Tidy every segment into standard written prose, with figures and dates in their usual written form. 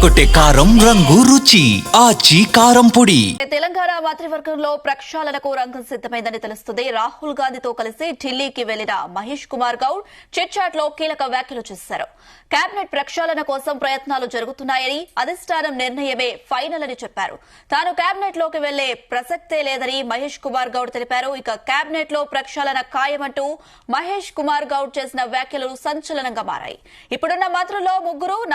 అదరగొట్టే కారం రంగు రుచి ఆచి కారం పొడి. తెలంగాణ మంత్రివర్గంలో ప్రక్షాళనకు రంగం సిద్దమైందని తెలుస్తుంది. రాహుల్ గాంధీతో కలిసి ఢిల్లీకి వెళ్లిన మహేష్ కుమార్ గౌడ్ చిట్ చాట్ లో కీలక వ్యాఖ్యలు చేశారు. కేబినెట్ ప్రక్షాళన కోసం ప్రయత్నాలు జరుగుతున్నాయని, అధిష్టానం నిర్ణయమే ఫైనల్ అని చెప్పారు. తాను కేబినెట్ లోకి వెళ్లే ప్రసక్తే లేదని మహేష్ కుమార్ గౌడ్ తెలిపారు. ఇక కేబినెట్ లో ప్రక్షాళన ఖాయమంటూ మహేష్ కుమార్ గౌడ్ చేసిన వ్యాఖ్యలు సంచలనంగా మారాయి. ఇప్పుడున్న మంత్రుల్లో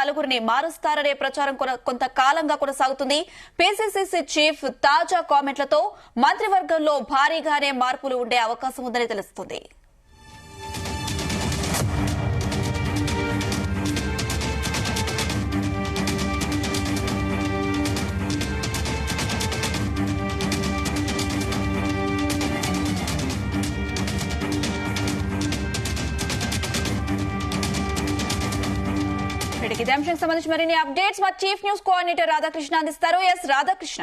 నలుగురిని మారుస్తారనే ప్రచారం కొంతకాలంగా కొనసాగుతుంది. పీసీసీ చీఫ్ తాజా కామెంట్లతో మంత్రివర్గంలో భారీగానే మార్పులు ఉండే అవకాశం ఉందని తెలుస్తుంది. ఇదే అంశానికి సంబంధించి మరిన్ని అప్డేట్స్ మా చీఫ్ న్యూస్ కోఆర్డినేటర్ రాధాకృష్ణ అందిస్తారు. S Radhakrishna.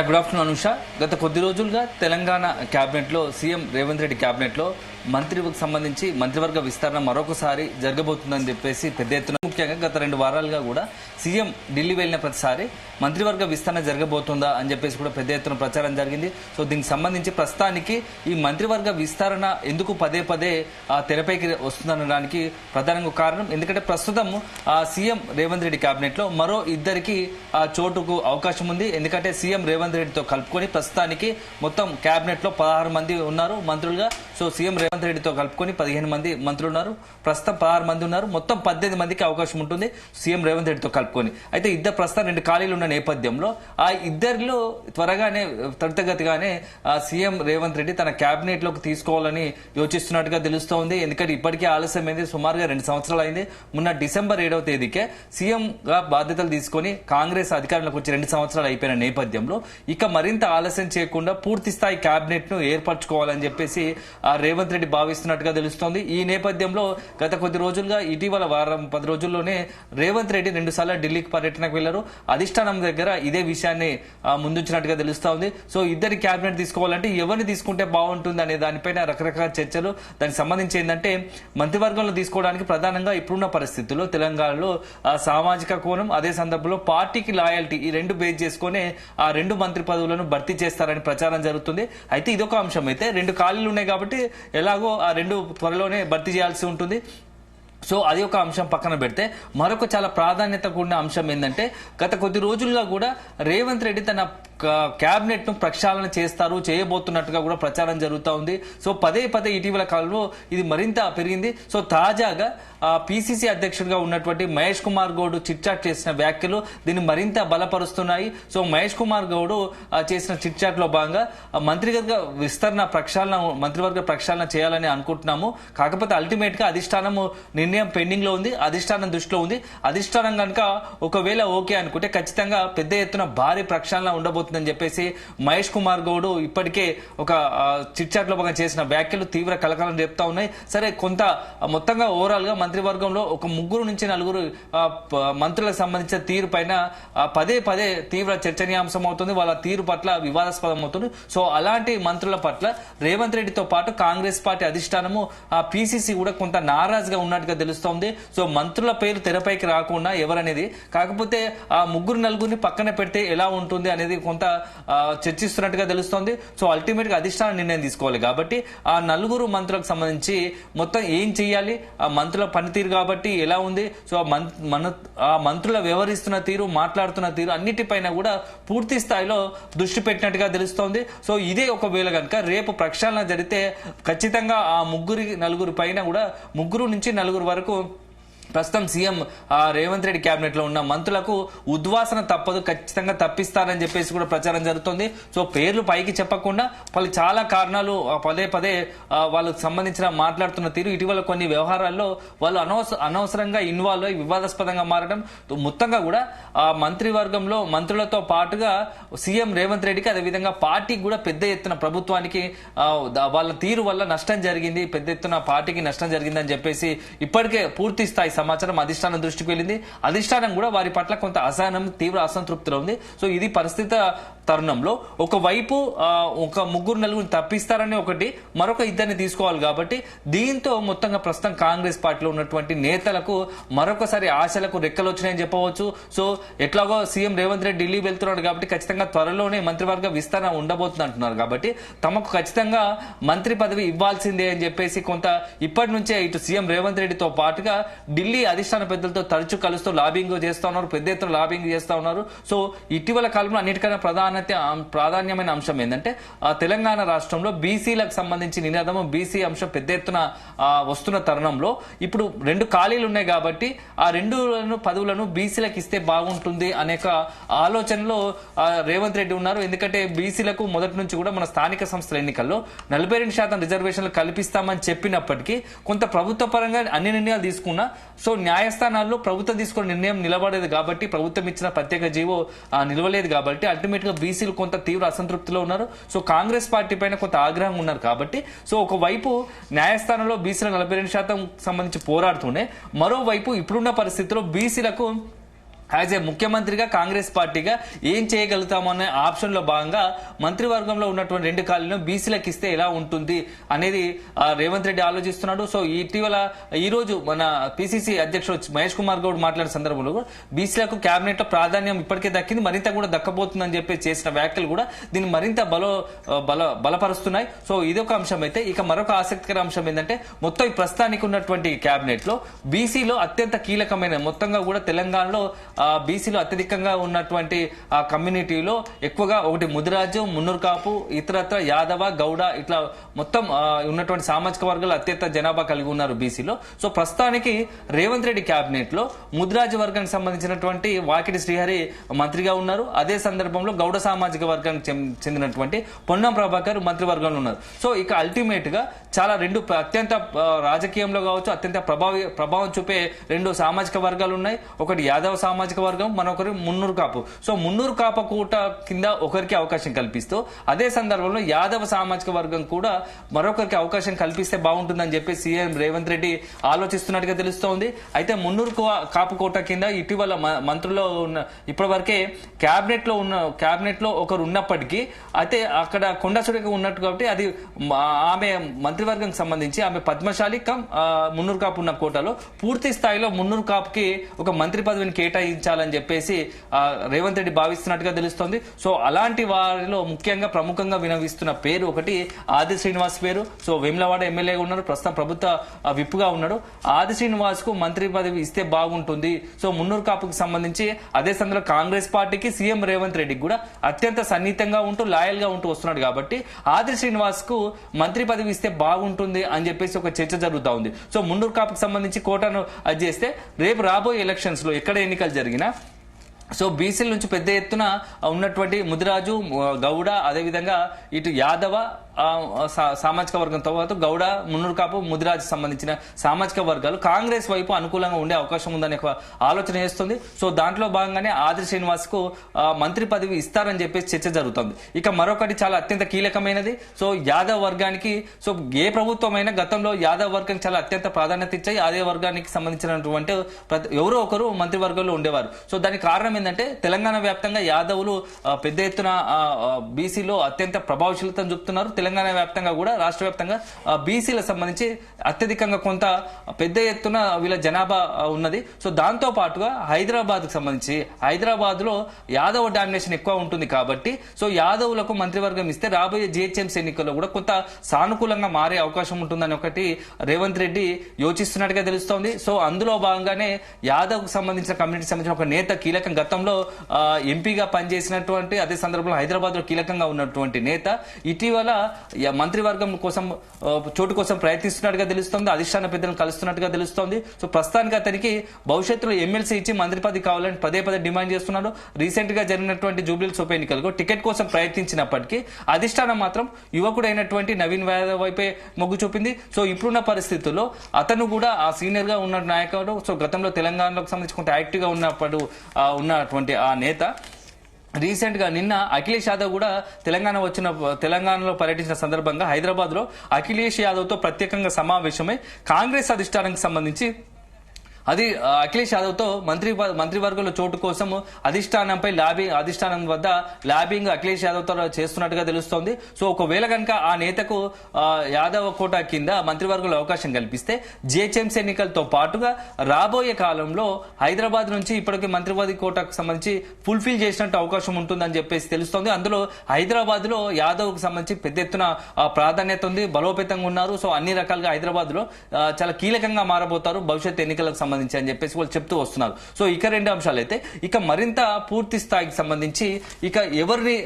Good afternoon Anusha. గత కొద్ది రోజులుగా తెలంగాణ కేబినెట్ లో సీఎం రేవంత్ రెడ్డి కేబినెట్ లో మంత్రికి సంబంధించి మంత్రివర్గ విస్తరణ మరొకసారి జరగబోతుందని చెప్పేసి పెద్ద ఎత్తున, ముఖ్యంగా గత 2 వారాలుగా కూడా సీఎం ఢిల్లీ వెళ్లిన ప్రతిసారి మంత్రివర్గ విస్తరణ జరగబోతుందా అని చెప్పేసి కూడా పెద్ద ఎత్తున ప్రచారం జరిగింది. సో దీనికి సంబంధించి ప్రస్తుతానికి ఈ మంత్రివర్గ విస్తరణ ఎందుకు పదే పదే తెరపైకి వస్తుందనడానికి ప్రధానంగా కారణం, ఎందుకంటే ప్రస్తుతం సీఎం రేవంత్ రెడ్డి కేబినెట్ లో మరో ఇద్దరికి చోటుకు అవకాశం ఉంది. ఎందుకంటే సీఎం రేవంత్ రెడ్డితో కలుపుకొని ప్రస్తుతానికి మొత్తం కేబినెట్ లో 16 మంది ఉన్నారు మంత్రులుగా. సో సీఎం రేవంత్ రెడ్డితో కలుపుకొని 15 మంది మంత్రులు ఉన్నారు. ప్రస్తుతం 16 మంది ఉన్నారు. మొత్తం 18 మందికి అవకాశం ఉంటుంది సీఎం రేవంత్ రెడ్డితో కలుపుకొని. అయితే ఇద్దరు ప్రస్తుతం 2 ఖాళీలు ఉన్న నేపథ్యంలో ఆ ఇద్దరిలో త్వరగానే త్వరితగతిగానే సీఎం రేవంత్ రెడ్డి తన కేబినెట్ లోకి తీసుకోవాలని యోచిస్తున్నట్టుగా తెలుస్తోంది. ఎందుకంటే ఇప్పటికే ఆలస్యమైంది, సుమారుగా 2 సంవత్సరాలు అయింది. మొన్న డిసెంబర్ 7వ తేదీకే సీఎం గా బాధ్యతలు తీసుకొని కాంగ్రెస్ అధికారంలోకి వచ్చి 2 సంవత్సరాలు అయిపోయిన నేపథ్యంలో ఇక మరింత ఆలస్యం చేయకుండా పూర్తి స్థాయి కేబినెట్ ను ఏర్పరచుకోవాలని చెప్పేసి రేవంత్ రెడ్డి భావిస్తున్నట్టుగా తెలుస్తోంది. ఈ నేపథ్యంలో గత కొద్ది రోజులుగా ఇటీవల వారం 10 రోజుల్లోనే రేవంత్ రెడ్డి 2 సార్లు ఢిల్లీకి పర్యటనకు వెళ్లారు. అధిష్టానం దగ్గర ఇదే విషయాన్ని ముందుంచినట్టుగా తెలుస్తా ఉంది. సో ఇద్దరి కేబినెట్ తీసుకోవాలంటే ఎవరిని తీసుకుంటే బాగుంటుంది అనే దానిపైన రకరకాల చర్చలు. దానికి సంబంధించి ఏంటంటే మంత్రివర్గంలో తీసుకోవడానికి ప్రధానంగా ఇప్పుడున్న పరిస్థితుల్లో తెలంగాణలో సామాజిక కోణం, అదే సందర్భంలో పార్టీకి లాయల్టీ, ఈ 2 బేస్ చేసుకునే ఆ 2 మంత్రి పదవులను భర్తీ చేస్తారని ప్రచారం జరుగుతుంది. అయితే ఇదొక అంశం. అయితే 2 ఖాళీలు ఉన్నాయి కాబట్టి ఎలాగో ఆ 2 త్వరలోనే భర్తీ చేయాల్సి ఉంటుంది. సో అది ఒక అంశం పక్కన పెడితే మరొక చాలా ప్రాధాన్యత కూడిన అంశం ఏంటంటే గత కొద్ది రోజులుగా కూడా రేవంత్ రెడ్డి తన కేబినెట్ ను ప్రక్షాళన చేయబోతున్నట్టుగా కూడా ప్రచారం జరుగుతూ ఉంది. సో పదే పదే ఇటీవల కాలంలో ఇది మరింత పెరిగింది. సో తాజాగా పీసీసీ అధ్యక్షుడిగా ఉన్నటువంటి మహేష్ కుమార్ గౌడ్ చిట్ చాట్ చేసిన వ్యాఖ్యలు దీన్ని మరింత బలపరుస్తున్నాయి. సో మహేష్ కుమార్ గౌడ్ చేసిన చిట్ చాట్ లో భాగంగా మంత్రివర్గ విస్తరణ మంత్రివర్గ ప్రక్షాళన చేయాలని అనుకుంటున్నాము. కాకపోతే అల్టిమేట్ గా అధిష్టానం నిర్ణయం పెండింగ్ లో ఉంది, అధిష్టానం దృష్టిలో ఉంది. అధిష్టానం కనుక ఒకవేళ ఓకే అనుకుంటే ఖచ్చితంగా పెద్ద ఎత్తున భారీ ప్రక్షాళన ఉండబోతుందని చెప్పేసి మహేష్ కుమార్ గౌడ్ ఇప్పటికే ఒక చిట్ చాట్ లో భాగంగా చేసిన వ్యాఖ్యలు తీవ్ర కలకలం రేపుతా ఉన్నాయి. సరే, కొంత మొత్తంగా ఓవరాల్ గా మంత్రివర్గంలో ఒక 3 నుంచి 4 మంత్రులకు సంబంధించిన తీరు పైన పదే పదే తీవ్ర చర్చనీయాంశం అవుతుంది. వాళ్ళ తీరు పట్ల వివాదాస్పదం అవుతుంది. సో అలాంటి మంత్రుల పట్ల రేవంత్ రెడ్డితో పాటు కాంగ్రెస్ పార్టీ అధిష్టానము పీసీసీ కూడా కొంత నారాజుగా ఉన్నట్టుగా తెలుస్తోంది. సో మంత్రుల పేరు తెరపైకి రాకుండా ఎవరనేది, కాకపోతే ఆ 3-4 పక్కన పెడితే ఎలా ఉంటుంది అనేది కొంత చర్చిస్తున్నట్టుగా తెలుస్తోంది. సో అల్టిమేట్ గా అధిష్టానం నిర్ణయం తీసుకోవాలి. కాబట్టి ఆ 4 మంత్రులకు సంబంధించి మొత్తం ఏం చేయాలి, ఆ మంత్రుల పనితీరు కాబట్టి ఎలా ఉంది, సో ఆ మంత్రుల వ్యవహరిస్తున్న తీరు, మాట్లాడుతున్న తీరు అన్నిటిపైన కూడా పూర్తి స్థాయిలో దృష్టి పెట్టినట్టుగా తెలుస్తోంది. సో ఇదే ఒకవేళ కనుక రేపు ప్రక్షాళన జరిగితే ఖచ్చితంగా ఆ 3-4 పైన కూడా 3 నుంచి 4 వరకు ప్రస్తుతం సీఎం రేవంత్ రెడ్డి కేబినెట్ లో ఉన్న మంత్రులకు ఉద్వాసన తప్పదు, ఖచ్చితంగా తప్పిస్తారని చెప్పేసి కూడా ప్రచారం జరుగుతుంది. సో పేర్లు పైకి చెప్పకుండా వాళ్ళు చాలా కారణాలు పదే పదే వాళ్ళకు సంబంధించిన మాట్లాడుతున్న తీరు, ఇటీవల కొన్ని వ్యవహారాల్లో వాళ్ళు అనవసరంగా ఇన్వాల్వ్ అయ్యి వివాదాస్పదంగా మారడం, మొత్తంగా కూడా ఆ మంత్రివర్గంలో మంత్రులతో పాటుగా సీఎం రేవంత్ రెడ్డికి అదేవిధంగా పార్టీకి కూడా పెద్ద ఎత్తున ప్రభుత్వానికి వాళ్ళ తీరు వల్ల నష్టం జరిగింది, పెద్ద ఎత్తున పార్టీకి నష్టం జరిగిందని చెప్పేసి ఇప్పటికే పూర్తి స్థాయి సమాచారం అధిష్టానం దృష్టికి వెళ్ళింది. అధిష్టానం కూడా వారి పట్ల కొంత అసహనం, తీవ్ర అసంతృప్తిలో ఉంది. సో ఇది తరుణంలో ఒకవైపు ఒక ముగ్గురు నలుగురు తప్పిస్తారని ఒకటి, మరొక ఇద్దరిని తీసుకోవాలి కాబట్టి దీంతో మొత్తంగా ప్రస్తుతం కాంగ్రెస్ పార్టీలో ఉన్నటువంటి నేతలకు మరొకసారి ఆశలకు రెక్కలు వచ్చినాయని చెప్పవచ్చు. సో ఎట్లాగో సీఎం రేవంత్ రెడ్డి ఢిల్లీ వెళ్తున్నాడు కాబట్టి ఖచ్చితంగా త్వరలోనే మంత్రివర్గ విస్తరణ ఉండబోతుంది అంటున్నారు. కాబట్టి తమకు ఖచ్చితంగా మంత్రి పదవి ఇవ్వాల్సిందే అని చెప్పేసి కొంత ఇప్పటి నుంచే ఇటు సీఎం రేవంత్ రెడ్డితో పాటుగా ఢిల్లీ అధిష్టాన పెద్దలతో తరచూ కలుస్తూ లాబింగ్ చేస్తా ఉన్నారు, పెద్ద ఎత్తున లాబింగ్ చేస్తా ఉన్నారు. సో ఇటీవల కాలంలో అన్నిటికన్నా ప్రాధాన్యమైన అంశం ఏంటంటే తెలంగాణ రాష్ట్రంలో బీసీలకు సంబంధించి నినాదము బీసీ అంశం పెద్ద ఎత్తున వస్తున్న తరుణంలో ఇప్పుడు 2 ఖాళీలు ఉన్నాయి కాబట్టి ఆ 2 పదవులను బీసీలకు ఇస్తే బాగుంటుంది అనే ఆలోచనలో రేవంత్ రెడ్డి ఉన్నారు. ఎందుకంటే బీసీలకు మొదటి నుంచి కూడా మన స్థానిక సంస్థల ఎన్నికల్లో 42% రిజర్వేషన్లు కల్పిస్తామని చెప్పినప్పటికీ కొంత ప్రభుత్వ పరంగా అన్ని నిర్ణయాలు తీసుకున్నా సో న్యాయస్థానాల్లో ప్రభుత్వం తీసుకున్న నిర్ణయం నిలబడేది కాబట్టి, ప్రభుత్వం ఇచ్చిన ప్రత్యేక జీవో నిలవలేదు కాబట్టి అల్టిమేట్ గా బీసీలు కొంత తీవ్ర అసంతృప్తిలో ఉన్నారు. సో కాంగ్రెస్ పార్టీ పైన కొంత ఆగ్రహం ఉన్నారు కాబట్టి సో ఒకవైపు న్యాయస్థానంలో బీసీలకు 42% సంబంధించి పోరాడుతూనే మరోవైపు ఇప్పుడున్న పరిస్థితుల్లో బీసీలకు యాజ్ ఏ ముఖ్యమంత్రిగా కాంగ్రెస్ పార్టీగా ఏం చేయగలుగుతామో అనే ఆప్షన్ లో భాగంగా మంత్రివర్గంలో ఉన్నటువంటి 2 ఖాళీలను బీసీలకు ఇస్తే ఎలా ఉంటుంది అనేది రేవంత్ రెడ్డి ఆలోచిస్తున్నాడు. సో ఇటీవల ఈ రోజు మన పిసిసి అధ్యక్షుడు మహేష్ కుమార్ గౌడ్ మాట్లాడిన సందర్భంలో బీసీలకు కేబినెట్ లో ప్రాధాన్యం ఇప్పటికే దక్కింది, మరింత కూడా దక్కబోతుందని చెప్పి చేసిన వ్యాఖ్యలు కూడా దీన్ని మరింత బలపరుస్తున్నాయి. సో ఇదొక అంశం అయితే ఇక మరొక ఆసక్తికర అంశం ఏంటంటే మొత్తం ఈ ప్రస్తుతానికి ఉన్నటువంటి కేబినెట్ లో బీసీలో అత్యంత కీలకమైన మొత్తంగా కూడా తెలంగాణలో బీసీలో అత్యధికంగా ఉన్నటువంటి కమ్యూనిటీలో ఎక్కువగా ఒకటి ముదిరాజు, మున్నూరు కాపు, ఇతరత్ర యాదవ, గౌడ ఇట్లా మొత్తం ఉన్నటువంటి సామాజిక వర్గాలు అత్యంత జనాభా కలిగి ఉన్నారు బీసీలో. సో ప్రస్తుతానికి రేవంత్ రెడ్డి కేబినెట్ లో ముదిరాజు వర్గానికి సంబంధించినటువంటి వాకిటి శ్రీహరి మంత్రిగా ఉన్నారు. అదే సందర్భంలో గౌడ సామాజిక వర్గానికి చెందినటువంటి పొన్నం ప్రభాకర్ మంత్రివర్గంలో ఉన్నారు. సో ఇక అల్టిమేట్ గా చాలా అత్యంత రాజకీయంలో కావచ్చు అత్యంత ప్రభావం చూపే 2 సామాజిక వర్గాలు ఉన్నాయి. ఒకటి యాదవ సామాజిక వర్గం, మరొకరు మున్నూరు కాపు. సో మున్నూరు కాపు కూట కింద ఒకరికి అవకాశం కల్పిస్తూ అదే సందర్భంలో యాదవ సామాజిక వర్గం కూడా మరొకరికి అవకాశం కల్పిస్తే బాగుంటుందని చెప్పి సీఎం రేవంత్ రెడ్డి ఆలోచిస్తున్నట్టుగా తెలుస్తోంది. అయితే మున్నూరు కాపు కోట కింద ఇటీవల మంత్రుల్లో ఉన్న ఇప్పటివరకే క్యాబినెట్ లో ఒకరు ఉన్నప్పటికీ అయితే అక్కడ కొండసుడిగా ఉన్నట్టు కాబట్టి అది ఆమె మంత్రివర్గం సంబంధించి ఆమె పద్మశాలి మున్నూరు కాపు ఉన్న కోటలో పూర్తి స్థాయిలో మున్నూరు కాపుకి ఒక మంత్రి పదవిని కేటాయించాలని చెప్పేసి రేవంత్ రెడ్డి భావిస్తున్నట్టుగా తెలుస్తోంది. సో అలాంటి వారిలో ముఖ్యంగా ప్రముఖంగా వినవిస్తున్న పేరు ఒకటి ఆది శ్రీనివాస్ పేరు. సో వేములవాడ ఎమ్మెల్యేగా ఉన్నారు, ప్రస్తుతం ప్రభుత్వ విప్పుగా ఉన్నాడు. ఆది శ్రీనివాస్ కు మంత్రి పదవి ఇస్తే బాగుంటుంది. సో మున్నూరు కాపుకి సంబంధించి అదే సందర్భంలో కాంగ్రెస్ పార్టీకి సీఎం రేవంత్ రెడ్డికి కూడా అత్యంత సన్నిహితంగా ఉంటూ లాయల్ గా ఉంటూ వస్తున్నాడు కాబట్టి ఆది శ్రీనివాస్ కు మంత్రి పదవి ఇస్తే బాగుంటుంది అని చెప్పేసి ఒక చర్చ జరుగుతూ ఉంది. సో మున్నూరు కాపుకి సంబంధించి కోటాను అది చేస్తే రేపు రాబోయే ఎలక్షన్స్ లో ఎక్కడ ఎన్నికలు జరిగినా సో బీసీల నుంచి పెద్ద ఎత్తున ఉన్నటువంటి ముదిరాజు, గౌడ, అదేవిధంగా ఇటు యాదవ సామాజిక వర్గంతో పాటు గౌడ, మున్నూరు కాపు, ముదిరాజు సంబంధించిన సామాజిక వర్గాలు కాంగ్రెస్ వైపు అనుకూలంగా ఉండే అవకాశం ఉందనే ఆలోచన చేస్తుంది. సో దాంట్లో భాగంగానే ఆది శ్రీనివాస్ కు మంత్రి పదవి ఇస్తారని చెప్పేసి చర్చ జరుగుతుంది. ఇక మరొకటి చాలా అత్యంత కీలకమైనది. సో యాదవ్ వర్గానికి సో ఏ ప్రభుత్వమైనా గతంలో యాదవ్ వర్గానికి చాలా అత్యంత ప్రాధాన్యత ఇచ్చాయి. అదే వర్గానికి సంబంధించినటువంటి ఎవరో ఒకరు మంత్రివర్గంలో ఉండేవారు. సో దానికి కారణం ఏంటంటే తెలంగాణ వ్యాప్తంగా యాదవులు పెద్ద ఎత్తున బీసీలో అత్యంత ప్రభావశీలతను చూపుతున్నారు. తెలంగాణ వ్యాప్తంగా కూడా రాష్ట్ర వ్యాప్తంగా బీసీలకు సంబంధించి అత్యధికంగా కొంత పెద్ద ఎత్తున వీళ్ళ జనాభా ఉన్నది. సో దాంతో పాటుగా హైదరాబాద్ కు సంబంధించి హైదరాబాద్ లో యాదవ్ డామినేషన్ ఎక్కువ ఉంటుంది కాబట్టి సో యాదవులకు మంత్రివర్గం ఇస్తే రాబోయే జిహెచ్ఎంసీ ఎన్నికల్లో కూడా కొంత సానుకూలంగా మారే అవకాశం ఉంటుందని ఒకటి రేవంత్ రెడ్డి యోచిస్తున్నట్టుగా తెలుస్తోంది. సో అందులో భాగంగానే యాదవ్ కు సంబంధించిన కమ్యూనిటీకి సంబంధించిన ఒక నేత కీలకం గతంలో ఎంపీగా పనిచేసినటువంటి అదే సందర్భంలో హైదరాబాద్ లో కీలకంగా ఉన్నటువంటి నేత ఇటీవల మంత్రివర్గం కోసం చోటు కోసం ప్రయత్నిస్తున్నట్టుగా తెలుస్తోంది. అధిష్టాన పెద్దలను కలుస్తున్నట్టుగా తెలుస్తోంది. సో ప్రస్తుతానికి అతనికి భవిష్యత్తులో ఎమ్మెల్సీ ఇచ్చి మంత్రి పదవి కావాలని పదే డిమాండ్ చేస్తున్నాడు. రీసెంట్ గా జరిగినటువంటి జూబ్లీహిల్స్ ఉప ఎన్నికలకు టికెట్ కోసం ప్రయత్నించినప్పటికీ అధిష్టానం మాత్రం యువకుడైనటువంటి నవీన్ యాదవ్ వైపే మొగ్గు చూపింది. సో ఇప్పుడున్న పరిస్థితుల్లో అతను కూడా ఆ సీనియర్ గా ఉన్న నాయకుడు. సో గతంలో తెలంగాణకు సంబంధించి కొంత యాక్టివ్ గా ఉన్నటువంటి ఆ నేత రీసెంట్ గా నిన్న అఖిలేష్ యాదవ్ కూడా తెలంగాణలో పర్యటించిన సందర్భంగా హైదరాబాద్ లో అఖిలేష్ యాదవ్ తో ప్రత్యేకంగా సమావేశమై కాంగ్రెస్ అధిష్టానానికి సంబంధించి అది అఖిలేష్ యాదవ్ తో మంత్రివర్గంలో చోటు కోసం అధిష్టానం వద్ద ల్యాబింగ్ అఖిలేష్ యాదవ్ తో చేస్తున్నట్టుగా తెలుస్తోంది. సో ఒకవేళ కనుక ఆ నేతకు యాదవ్ కోటా కింద మంత్రివర్గంలో అవకాశం కల్పిస్తే జిహెచ్ఎంసీ ఎన్నికలతో పాటుగా రాబోయే కాలంలో హైదరాబాద్ నుంచి ఇప్పటికే మంత్రివర్గ కోటాకు సంబంధించి ఫుల్ఫిల్ చేసినట్టు అవకాశం ఉంటుందని చెప్పేసి తెలుస్తోంది. అందులో హైదరాబాద్ లో యాదవ్ కు సంబంధించి పెద్ద ఎత్తున ప్రాధాన్యత ఉంది, బలోపేతంగా ఉన్నారు. సో అన్ని రకాలుగా హైదరాబాద్ లో చాలా కీలకంగా మారబోతారు భవిష్యత్ ఎన్నికలకు సంబంధించి అని చెప్పేసి వాళ్ళు చెప్తూ వస్తున్నారు. సో ఇక రెండు అంశాలు అయితే ఇక మరింత పూర్తి స్థాయికి సంబంధించి ఇక ఎవరిని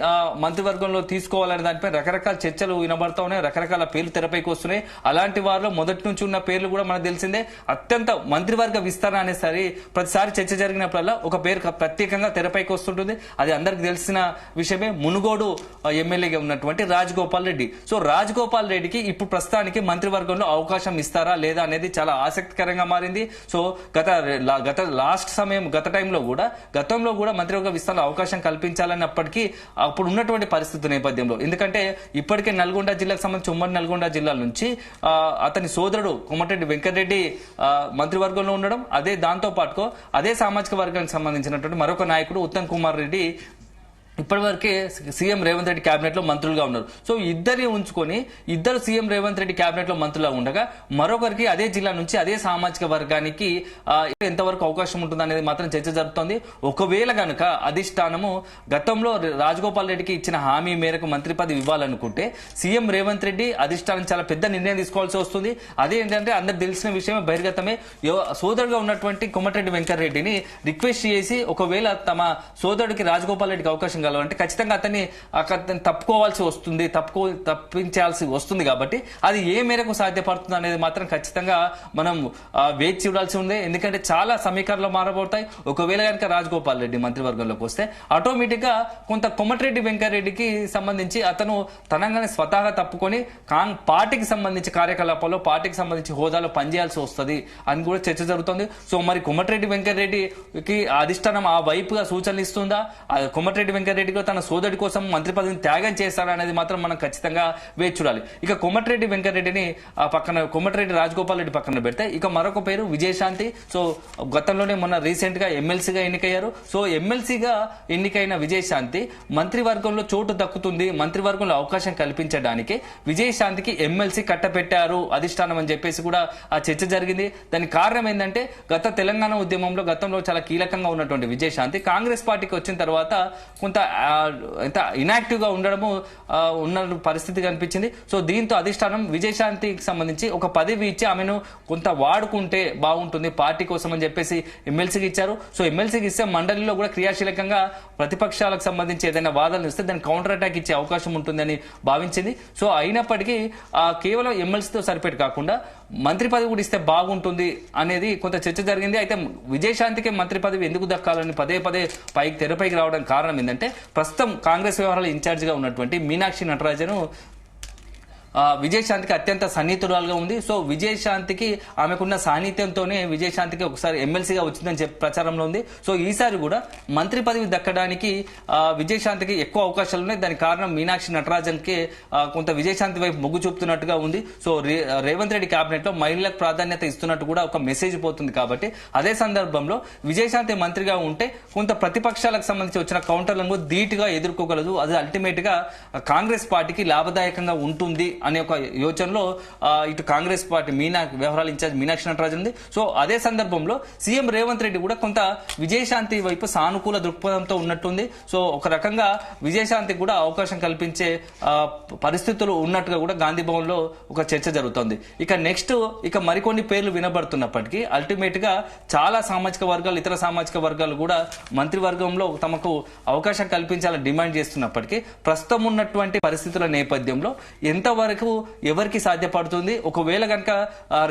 మంత్రివర్గంలో తీసుకోవాలనే దానిపై రకరకాల చర్చలు వినబడతా ఉన్నాయి, రకరకాల పేర్లు తెరపైకి వస్తున్నాయి. అలాంటి వారిలో మొదటి నుంచి ఉన్న పేర్లు కూడా మనకు తెలిసిందే. అత్యంత మంత్రివర్గ విస్తరణ అనేసరి ప్రతిసారి చర్చ జరిగినప్పుడల్లా ఒక పేరు ప్రత్యేకంగా తెరపైకి వస్తుంటుంది. అది అందరికి తెలిసిన విషయమే. మునుగోడు ఎమ్మెల్యేగా ఉన్నటువంటి రాజగోపాల్ రెడ్డి. సో రాజగోపాల్ రెడ్డికి ఇప్పుడు ప్రస్తుతానికి మంత్రివర్గంలో అవకాశం ఇస్తారా లేదా అనేది చాలా ఆసక్తికరంగా మారింది. సో గతంలో కూడా మంత్రివర్గ విస్తరణలో అవకాశం కల్పించాలన్నప్పటికీ అప్పుడు ఉన్నటువంటి పరిస్థితి నేపథ్యంలో, ఎందుకంటే ఇప్పటికే నల్గొండ జిల్లాకు సంబంధించి ఉమ్మడి నల్గొండ జిల్లా నుంచి అతని సోదరుడు కోమటిరెడ్డి వెంకటరెడ్డి మంత్రివర్గంలో ఉండడం, దాంతో పాటు అదే సామాజిక వర్గానికి సంబంధించినటువంటి మరొక నాయకుడు ఉత్తమ్ కుమార్ రెడ్డి ఇప్పటివరకే సీఎం రేవంత్ రెడ్డి కేబినెట్ లో మంత్రులుగా ఉన్నారు. సో ఇద్దరు సీఎం రేవంత్ రెడ్డి కేబినెట్ లో మంత్రులుగా ఉండగా మరొకరికి అదే జిల్లా నుంచి అదే సామాజిక వర్గానికి ఎంతవరకు అవకాశం ఉంటుంది అనేది మాత్రం చర్చ జరుగుతోంది. ఒకవేళ గనుక అధిష్టానము గతంలో రాజగోపాల్ రెడ్డికి ఇచ్చిన హామీ మేరకు మంత్రి పదవి ఇవ్వాలనుకుంటే సీఎం రేవంత్ రెడ్డి అధిష్టానం చాలా పెద్ద నిర్ణయం తీసుకోవాల్సి వస్తుంది. అదేంటంటే అందరికి తెలిసిన విషయమే, బహిర్గతమే. సోదరుడుగా ఉన్నటువంటి కోమటిరెడ్డి వెంకటరెడ్డిని రిక్వెస్ట్ చేసి ఒకవేళ తమ సోదరుడికి రాజగోపాల్ రెడ్డికి అవకాశం అంటే ఖచ్చితంగా అతన్ని తప్పించాల్సి వస్తుంది. కాబట్టి అది ఏ మేరకు సాధ్యపడుతుంది అనేది మాత్రం ఖచ్చితంగా మనం వేచి చూడాల్సి ఉంది. ఎందుకంటే చాలా సమీకరణలు మారబోతాయి. ఒకవేళ కనుక రాజగోపాల్ రెడ్డి మంత్రివర్గంలోకి వస్తే ఆటోమేటిక్ గా కొంత కోమటిరెడ్డి వెంకటరెడ్డికి సంబంధించి అతను తనంగానే స్వతహాగా తప్పుకొని పార్టీకి సంబంధించి కార్యకలాపాల్లో పార్టీకి సంబంధించి హోదాలో పనిచేయాల్సి వస్తుంది అని కూడా చర్చ జరుగుతుంది. సో మరి కోమటిరెడ్డి వెంకటరెడ్డికి అధిష్టానం ఆ వైపుగా సూచనలు ఇస్తుందా, కోమటిరెడ్డి వెంకటరెడ్డి తన సోదరుడి కోసం మంత్రి పదవిని త్యాగం చేస్తారా అనేది మాత్రం మనం ఖచ్చితంగా వేచి చూడాలి. ఇక కోమటిరెడ్డి వెంకటరెడ్డిని కోమటిరెడ్డి రాజగోపాల్ రెడ్డి పక్కన పెడితే ఇక మరొక పేరు విజయశాంతి. సో గతంలోనే మొన్న రీసెంట్ గా ఎమ్మెల్సీగా ఎన్నికయ్యారు. సో ఎమ్మెల్సీగా ఎన్నికైన విజయశాంతి మంత్రివర్గంలో చోటు దక్కుతుంది, మంత్రివర్గంలో అవకాశం కల్పించడానికి విజయశాంతికి ఎమ్మెల్సీ కట్టపెట్టారు అధిష్టానం అని చెప్పేసి కూడా ఆ చర్చ జరిగింది. దానికి కారణం ఏంటంటే తెలంగాణ ఉద్యమంలో గతంలో చాలా కీలకంగా ఉన్నటువంటి విజయశాంతి కాంగ్రెస్ పార్టీకి వచ్చిన తర్వాత కొంత ఇనాక్టివ్ గా ఉన్న పరిస్థితి కనిపించింది. సో దీంతో అధిష్టానం విజయశాంతికి సంబంధించి ఒక పదవి ఇచ్చి ఆమెను కొంత వాడుకుంటే బాగుంటుంది పార్టీ కోసం అని చెప్పేసి ఎమ్మెల్సీకి ఇచ్చారు. సో ఎమ్మెల్సీకి ఇస్తే మండలిలో కూడా క్రియాశీలకంగా ప్రతిపక్షాలకు సంబంధించి ఏదైనా వాదనలు ఇస్తే దాన్ని కౌంటర్ అటాక్ ఇచ్చే అవకాశం ఉంటుందని భావించింది. సో అయినప్పటికీ కేవలం ఎమ్మెల్సీతో సరిపెట్టి కాకుండా మంత్రి పదవి కూడా ఇస్తే బాగుంటుంది అనేది కొంత చర్చ జరిగింది. అయితే విజయశాంతికి మంత్రి పదవి ఎందుకు దక్కాలని పదే తెరపైకి రావడానికి కారణం ఏంటంటే ప్రస్తుతం కాంగ్రెస్ వ్యవహారాల ఇన్ఛార్జ్ గా ఉన్నటువంటి మీనాక్షి నటరాజన్ విజయశాంతికి అత్యంత సన్నిహితురాలుగా ఉంది. సో విజయశాంతికి ఆమెకున్న సాన్నిధ్యంతోనే విజయశాంతికి ఒకసారి ఎమ్మెల్సీగా వచ్చిందని చెప్పి ప్రచారంలో ఉంది. సో ఈసారి కూడా మంత్రి పదవి దక్కడానికి విజయశాంతికి ఎక్కువ అవకాశాలు ఉన్నాయి. దానికి కారణం మీనాక్షి నటరాజన్ కి కొంత విజయశాంతి వైపు మొగ్గు చూపుతున్నట్టుగా ఉంది. సో రేవంత్ రెడ్డి కేబినెట్ లో మహిళలకు ప్రాధాన్యత ఇస్తున్నట్టు కూడా ఒక మెసేజ్ పోతుంది. కాబట్టి అదే సందర్భంలో విజయశాంతి మంత్రిగా ఉంటే కొంత ప్రతిపక్షాలకు సంబంధించి వచ్చిన కౌంటర్లను ధీటుగా ఎదుర్కోగలదు. అది అల్టిమేట్ గా కాంగ్రెస్ పార్టీకి లాభదాయకంగా ఉంటుంది అనే ఒక యోచనలో ఇటు కాంగ్రెస్ పార్టీ వ్యవహారాల ఇన్ఛార్జ్ మీనాక్షి నటరాజన్ ఉంది. సో అదే సందర్భంలో సీఎం రేవంత్ రెడ్డి కూడా కొంత విజయశాంతి వైపు సానుకూల దృక్పథంతో ఉన్నట్టుంది. సో ఒక రకంగా విజయశాంతికి కూడా అవకాశం కల్పించే పరిస్థితులు ఉన్నట్టుగా కూడా గాంధీ భవన్ లో ఒక చర్చ జరుగుతోంది. ఇక మరికొన్ని పేర్లు వినబడుతున్నప్పటికీ అల్టిమేట్ గా చాలా సామాజిక వర్గాలు, ఇతర సామాజిక వర్గాలు కూడా మంత్రివర్గంలో తమకు అవకాశం కల్పించాలని డిమాండ్ చేస్తున్నప్పటికీ ప్రస్తుతం ఉన్నటువంటి పరిస్థితుల నేపథ్యంలో ఎంతవరకు ఎవరికి సాధ్యపడుతుంది, ఒకవేళ కనుక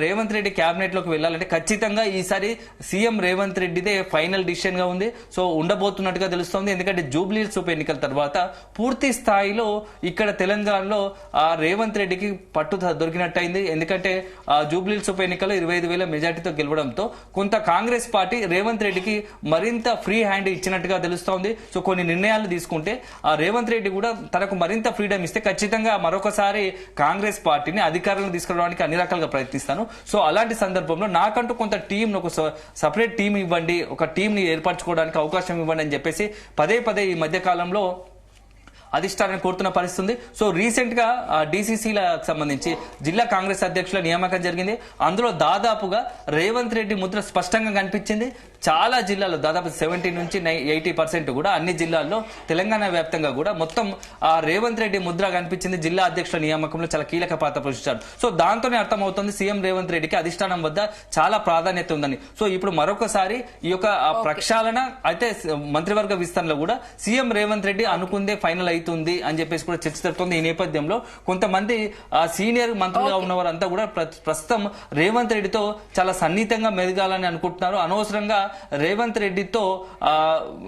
రేవంత్ రెడ్డి కేబినెట్ లోకి వెళ్లాలంటే ఖచ్చితంగా ఈసారి సీఎం రేవంత్ రెడ్డిదే ఫైనల్ డిసిషన్ గా ఉంది. సో ఉండబోతున్నట్టుగా తెలుస్తోంది. ఎందుకంటే జూబ్లీహిల్స్ ఉప ఎన్నికల తర్వాత పూర్తి స్థాయిలో ఇక్కడ తెలంగాణలో రేవంత్ రెడ్డికి పట్టు దొరికినట్టయింది. ఎందుకంటే జూబ్లీహిల్స్ ఉప ఎన్నికల్లో 25,000 మెజార్టీతో గెలవడంతో కొంత కాంగ్రెస్ పార్టీ రేవంత్ రెడ్డికి మరింత ఫ్రీ హ్యాండ్ ఇచ్చినట్టుగా తెలుస్తోంది. సో కొన్ని నిర్ణయాలు తీసుకుంటే రేవంత్ రెడ్డి కూడా తనకు మరింత ఫ్రీడమ్ ఇస్తే ఖచ్చితంగా మరొకసారి కాంగ్రెస్ పార్టీని అధికారంలో తీసుకురావడానికి అన్ని రకాలుగా ప్రయత్నిస్తాను. సో అలాంటి సందర్భంలో నాకంటూ కొంత టీం, ఒక సపరేట్ టీం ఇవ్వండి, ఒక టీం ని ఏర్పరచుకోవడానికి అవకాశం ఇవ్వండి అని చెప్పేసి పదే పదే ఈ మధ్య కాలంలో అధిష్టానాన్ని కోరుతున్న పరిస్థితి ఉంది. సో రీసెంట్ గా డీసీసీలకు సంబంధించి జిల్లా కాంగ్రెస్ అధ్యక్షుల నియామకం జరిగింది. అందులో దాదాపుగా రేవంత్ రెడ్డి ముద్ర స్పష్టంగా కనిపించింది. చాలా జిల్లాల్లో దాదాపు 70 నుంచి 80% కూడా అన్ని జిల్లాల్లో తెలంగాణ వ్యాప్తంగా కూడా మొత్తం రేవంత్ రెడ్డి ముద్ర కనిపించింది. జిల్లా అధ్యక్షుల నియామకంలో చాలా కీలక పాత్ర పోషించారు. సో దాంతోనే అర్థమవుతుంది సీఎం రేవంత్ రెడ్డికి అధిష్టానం వద్ద చాలా ప్రాధాన్యత ఉందని. సో ఇప్పుడు మరొకసారి ఈ యొక్క ప్రక్షాళన అయితే మంత్రివర్గ విస్తరణలో కూడా సీఎం రేవంత్ రెడ్డి అనుకుందే ఫైనల్ అవుతుంది అని చెప్పేసి కూడా చర్చ జరుగుతుంది. ఈ నేపథ్యంలో కొంతమంది సీనియర్ మంత్రులుగా ఉన్న వారంతా కూడా ప్రస్తుతం రేవంత్ రెడ్డితో చాలా సన్నిహితంగా మెదగాలని అనుకుంటున్నారు. అనవసరంగా రేవంత్ రెడ్డితో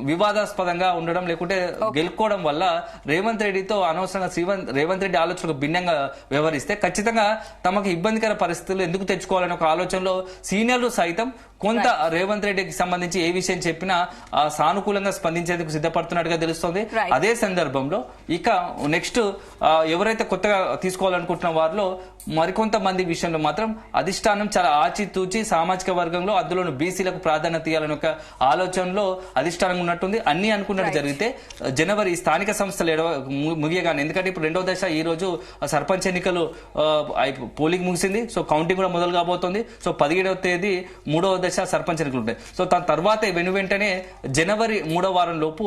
వివాదాస్పదంగా ఉండడం లేకుంటే గెలుకోవడం వల్ల రేవంత్ రెడ్డితో అనవసరంగా రేవంత్ రెడ్డి ఆలోచనకు భిన్నంగా వ్యవహరిస్తే ఖచ్చితంగా తమకు ఇబ్బందికర పరిస్థితులు ఎందుకు తెచ్చుకోవాలనే ఒక ఆలోచనలో సీనియర్లు సైతం కొంత రేవంత్ రెడ్డికి సంబంధించి ఏ విషయం చెప్పినా సానుకూలంగా స్పందించేందుకు సిద్ధపడుతున్నట్టుగా తెలుస్తోంది. అదే సందర్భంలో ఇక నెక్స్ట్ ఎవరైతే కొత్తగా తీసుకోవాలనుకుంటున్న వారిలో మరికొంతమంది విషయంలో మాత్రం అధిష్టానం చాలా ఆచితూచి సామాజిక వర్గంలో అందులోని బీసీలకు ప్రాధాన్యత ఇవ్వాలని ఒక ఆలోచనలో అధిష్టానం ఉన్నట్టుంది. అన్ని అనుకున్నట్టు జరిగితే జనవరి స్థానిక సంస్థలు ముగియగానే, ఎందుకంటే ఇప్పుడు 2వ దశ ఈ రోజు సర్పంచ్ ఎన్నికలు పోలింగ్ ముగిసింది. సో కౌంటింగ్ కూడా మొదలు కాబోతోంది. సో 17వ తేదీ 3వ దశ సర్పంచ్ ఎన్నికలు ఉంటాయి. సో దాని తర్వాత వెంటనే జనవరి 3వ వారం లోపు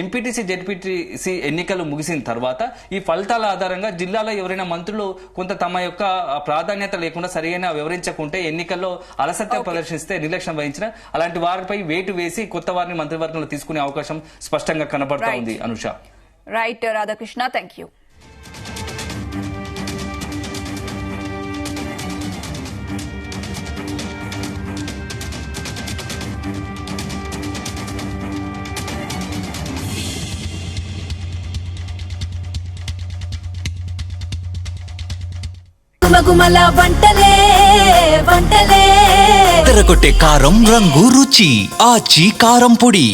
ఎంపీటీసీ జెడ్పీటీసీ ఎన్నికలు ముగిసిన తర్వాత ఈ ఫలితాల ఆధారంగా జిల్లాలో ఎవరైనా మంత్రులు కొంత తమ యొక్క ప్రాధాన్యత లేకుండా సరైన వివరించకుంటే, ఎన్నికల్లో అలసత్వం ప్రదర్శిస్తే, నిర్లక్ష్యం వహించిన అలాంటి వారిపై వేటు వేసి కొత్త వారిని మంత్రివర్గంలో తీసుకునే అవకాశం స్పష్టంగా కనబడతా ఉంది. Anusha. Right Radhakrishna, thank you. గుమగుమల వంటలే వంటలే తెరకొట్టే కారం రంగు రుచి ఆచి కారం పొడి.